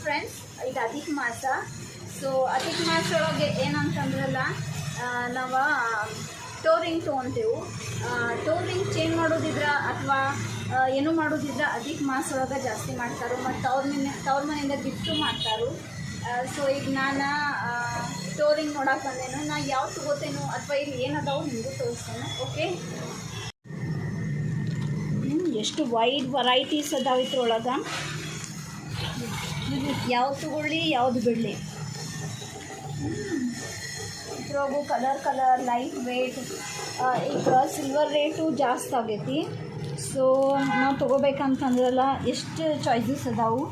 Friends, ಈಗ ಅಧಿಕ ಮಾಸ. ಸೊ ಅಧಿಕ ಮಾಸ ಒಳಗೆ ಏನಂತಂದ್ರಲ್ಲ, ನಾವು ಟೋರಿಂಗ್ ತೊಗೊತೀವಿ. ಟೋರಿಂಗ್ ಚೇಂಜ್ ಮಾಡೋದಿದ್ರೆ ಅಥವಾ ಏನು ಮಾಡೋದಿದ್ರೆ ಅಧಿಕ ಮಾಸ ಒಳಗೆ ಜಾಸ್ತಿ ಮಾಡ್ತಾರೆ. ಮತ್ತು ತವ್ರ ಮನೆಯಿಂದ ಗಿಫ್ಟು ಮಾಡ್ತಾರೆ. ಸೊ ಈಗ ನಾನು ಟೋರಿಂಗ್ ನೋಡೋಕೆ ಬಂದೇನು. ನಾನು ಯಾವ ತೊಗೋತೇನೋ ಅಥವಾ ಇಲ್ಲಿ ಏನದಾವು ನಿಮಗೂ ತೋರಿಸ್ತೇನೆ. ಓಕೆ, ಎಷ್ಟು ವೈಡ್ ವೆರೈಟೀಸ್ ಅದಾವೆ ಇದ್ರೊಳಗೆ. ಯಾವ್ದು ತಗೊಳ್ಳಿ ಯಾವ್ದು ಬಿಡಲಿ. ಇದ್ರೊಳಗು ಕಲರ್ ಲೈಟ್ ವೇಟ್. ಈಗ ಸಿಲ್ವರ್ ರೇಟು ಜಾಸ್ತಿ ಆಗೈತಿ. ಸೊ ನಾವು ತೊಗೋಬೇಕಂತಂದ್ರಲ್ಲ ಎಷ್ಟು ಚಾಯ್ಸಸ್ ಅದಾವು,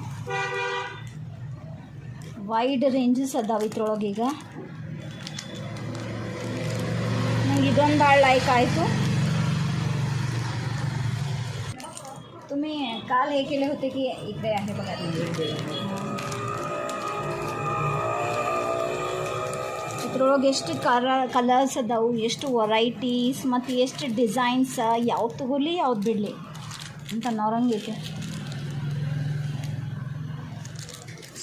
ವೈಡ್ ರೇಂಜಸ್ ಅದಾವೆ ಇದ್ರೊಳಗೆ. ಈಗ ನಂಗೆ ಇದೊಂದು ಭಾಳ ಲೈಕ್ ಆಯಿತು. तुम्ही काल हे केले होते की इकडे आहे बघा. ಇದ್ರೊಳಗೆ ಎಷ್ಟು ಕಲರ್ಸ್ ಅದಾವು, ಎಷ್ಟು ವೆರೈಟೀಸ್ ಮತ್ತು ಎಷ್ಟು ಡಿಸೈನ್ಸ್. ಯಾವ್ದು ತಗೊಳ್ಳಿ ಯಾವ್ದು ಬಿಡಲಿ ಅಂತ ನೋರಂಗೈತೆ.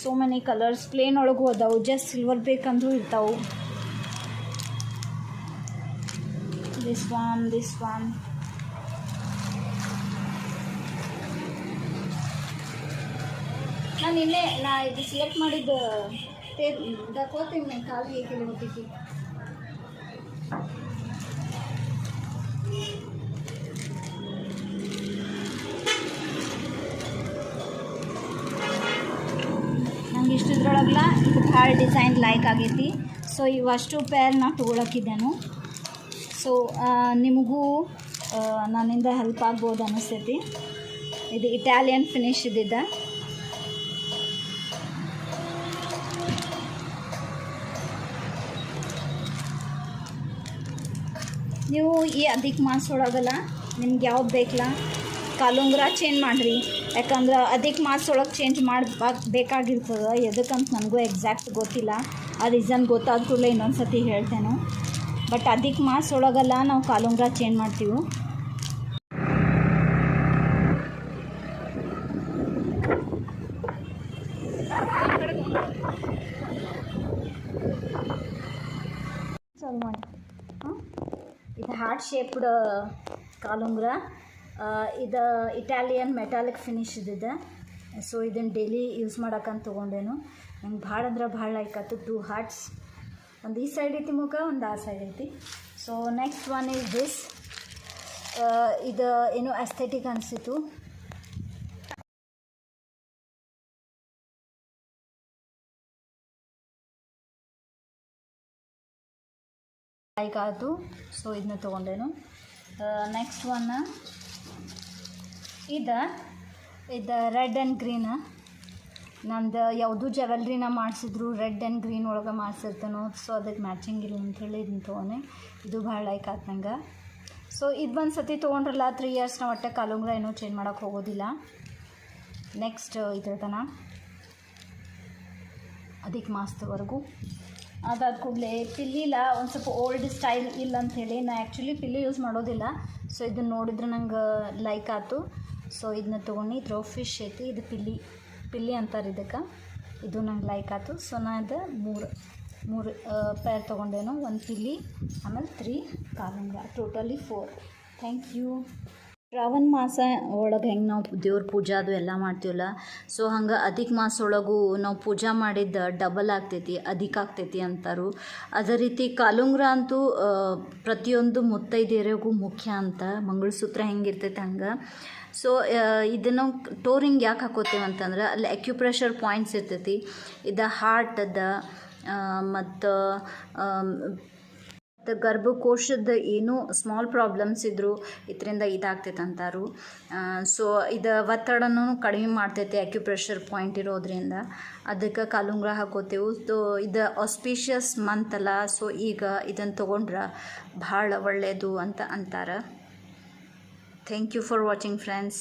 So many colours. ಪ್ಲೇನ್ ಒಳಗೂ ಅದಾವು, ಜಸ್ಟ್ ಸಿಲ್ವರ್ ಬೇಕಂದ್ರೂ ಇರ್ತಾವೆ. ದಿಸ್ ಒನ್ ನಾನು ಇದು ಸೆಲೆಕ್ಟ್ ಮಾಡಿದ್ದು दाखवते काल हे केले होते की. ನಂಗೆ ಇಷ್ಟಿದ್ರೊಳಗಲ್ಲ ಇದು ಭಾಳ ಡಿಸೈನ್ ಲೈಕ್ ಆಗೈತಿ. ಸೊ ಇವಷ್ಟು ಪೇರ್ ನಾ ತೊಗೊಳಕ್ಕಿದ್ದೇನು. ಸೊ ನಿಮಗೂ ನನ್ನಿಂದ ಹೆಲ್ಪ್ ಆಗ್ಬೋದು ಅನ್ನಿಸ್ತೈತಿ. ಇದು ಇಟಾಲಿಯನ್ ಫಿನಿಶ್ ಇದ್ದಿದ್ದ. ನೀವು ಈ ಅಧಿಕ ಮಾಸ ಒಳಗಲ್ಲ ನಿಮ್ಗೆ ಯಾವ್ದು ಬೇಕಲ್ಲ ಕಾಲುಂಗ್ರ ಚೇಂಜ್ ಮಾಡಿರಿ. ಯಾಕಂದ್ರೆ ಅಧಿಕ ಮಾಸ ಒಳಗೆ ಚೇಂಜ್ ಬೇಕಾಗಿರ್ತದೆ. ಎದಕ್ಕಂತ ನನಗೂ ಎಕ್ಸಾಕ್ಟ್ ಗೊತ್ತಿಲ್ಲ. ಆ ರೀಸನ್ ಗೊತ್ತಾದ ಕೂಡಲೇ ಇನ್ನೊಂದು ಸತಿ ಹೇಳ್ತೇನೆ. ಬಟ್ ಅಧಿಕ ಮಾಸ ಒಳಗಲ್ಲ ನಾವು ಕಾಲುಂಗ್ರ ಚೇಂಜ್ ಮಾಡ್ತೀವಿ. ಚಾಲು ಮಾಡಿ. ಇದು ಹಾರ್ಟ್ ಶೇಪ್ಡ್ ಕಾಲುಂಗ್ರ. ಇದು ಇಟಾಲಿಯನ್ ಮೆಟಾಲಿಕ್ ಫಿನಿಶ್ ಇದ್ದಿದೆ. ಸೊ ಇದನ್ನು ಡೈಲಿ ಯೂಸ್ ಮಾಡೋಕ್ಕಂತ ತೊಗೊಂಡೇನು. ನಂಗೆ ಭಾಳ ಅಂದ್ರೆ ಭಾಳ ಲೈಕ್ ಆಯ್ತು. 2 ಹಾರ್ಟ್ಸ್, ಒಂದು ಈ ಸೈಡ್ ಐತಿ ಮುಖ, ಒಂದು ಆ ಸೈಡ್ ಐತಿ. So next one is this. ಇದು ಏನೋ ಅಸ್ಥೆಟಿಕ್ ಅನಿಸಿತು. ಲೈಕ್ ಆಯಿತು. ಸೊ ಇದನ್ನ ತೊಗೊಂಡೇನು. ನೆಕ್ಸ್ಟ್ ಒನ್ ಇದು ರೆಡ್ ಆ್ಯಂಡ್ ಗ್ರೀನ್. ನಂದು ಯಾವುದು ಜವೆಲ್ರಿನ ಮಾಡಿಸಿದ್ರು ರೆಡ್ ಆ್ಯಂಡ್ ಗ್ರೀನ್ ಒಳಗೆ ಮಾಡಿಸಿರ್ತೇನೋ. ಸೊ ಅದಕ್ಕೆ ಮ್ಯಾಚಿಂಗ್ ಇಲ್ಲ ಅಂಥೇಳಿ ಇದನ್ನ ತೊಗೊಂಡೆ. ಇದು ಭಾಳ ಲೈಕ್ ಆಯ್ತು ನಂಗೆ. ಸೊ ಇದು ಒಂದು ಸತಿ ತೊಗೊಂಡ್ರಲ್ಲ 3 ಇಯರ್ಸ್ ನಾವು ಒಟ್ಟೆ ಕಾಲುಂಗ್ರ ಏನೂ ಚೇಂಜ್ ಮಾಡೋಕ್ಕೆ ಹೋಗೋದಿಲ್ಲ. ನೆಕ್ಸ್ಟ್ ಇದ್ರತನ ಅಧಿಕ ಮಾಸದವರೆಗೂ. ಅದಾದ ಕೂಡಲೇ ಪಿಲ್ಲಿಲ್ಲ, ಒಂದು ಸ್ವಲ್ಪ ಓಲ್ಡ್ ಸ್ಟೈಲ್ ಇಲ್ಲ ಅಂಥೇಳಿ. ನಾ ಆ್ಯಕ್ಚುಲಿ ಪಿಲ್ಲಿ ಯೂಸ್ ಮಾಡೋದಿಲ್ಲ. ಸೊ ಇದನ್ನು ನೋಡಿದ್ರೆ ನಂಗೆ ಲೈಕ್ ಆಯ್ತು. ಸೊ ಇದನ್ನ ತೊಗೊಂಡು ಇದ್ರ ಫಿಶ್ ಐತಿ. ಇದು ಪಿಲ್ಲಿ ಅಂತಾರೆ ಇದಕ್ಕೆ. ಇದು ನಂಗೆ ಲೈಕ್ ಆಯ್ತು. ಸೊ ನಾನು ಇದು ಮೂರು ಪೇರ್ ತೊಗೊಂಡೇನು. 1 ಪಿಲ್ಲಿ, ಆಮೇಲೆ 3 ಕಾಲುಂಗ್ರ, ಟೋಟಲಿ 4. Thank you. ಶ್ರಾವಣ ಮಾಸ ಒಳಗೆ ಹೆಂಗೆ ನಾವು ದೇವ್ರ ಪೂಜೆ ಅದು ಎಲ್ಲ ಮಾಡ್ತೀವಲ್ಲ, ಸೊ ಹಂಗೆ ಅಧಿಕ ಮಾಸ ಒಳಗೂ ನಾವು ಪೂಜೆ ಮಾಡಿದ್ದು ಡಬಲ್ ಆಗ್ತೈತಿ, ಅಧಿಕ ಆಗ್ತೈತಿ ಅಂತಾರು. ಅದೇ ರೀತಿ ಕಾಲುಂಗ್ರ ಅಂತೂ ಪ್ರತಿಯೊಂದು ಮುತ್ತೈದೆಯರಿಗೂ ಮುಖ್ಯ ಅಂತ. ಮಂಗಳಸೂತ್ರ ಹೆಂಗಿರ್ತೈತೆ ಹಂಗೆ. ಸೊ ಇದನ್ನು ಟೋರಿಂಗ್ ಯಾಕೆ ಹಾಕೋತೀವಿ ಅಂತಂದ್ರೆ ಅಲ್ಲಿ ಅಕ್ಯುಪ್ರೆಷರ್ ಪಾಯಿಂಟ್ಸ್ ಇರ್ತೈತಿ. ಇದು ಹಾರ್ಟದ ಮತ್ತು ಗರ್ಭಕೋಶದ ಏನೂ ಸ್ಮಾಲ್ ಪ್ರಾಬ್ಲಮ್ಸ್ ಇದ್ದರೂ ಇದರಿಂದ ಇದಾಗ್ತೈತೆ ಅಂತಾರು. ಸೊ ಇದು ಒತ್ತಡನೂ ಕಡಿಮೆ ಮಾಡ್ತೈತೆ ಅಕ್ಯುಪ್ರೆಷರ್ ಪಾಯಿಂಟ್ ಇರೋದ್ರಿಂದ. ಅದಕ್ಕೆ ಕಾಲುಂಗ್ರ ಹಾಕೋತೇವೆ. ಸೊ ಇದು ಆಸ್ಪಿಷಿಯಸ್ ಮಂತ್ ಅಲ್ಲ. ಸೊ ಈಗ ಇದನ್ನು ತೊಗೊಂಡ್ರೆ ಭಾಳ ಒಳ್ಳೆಯದು ಅಂತ ಅಂತಾರೆ. Thank you for watching friends.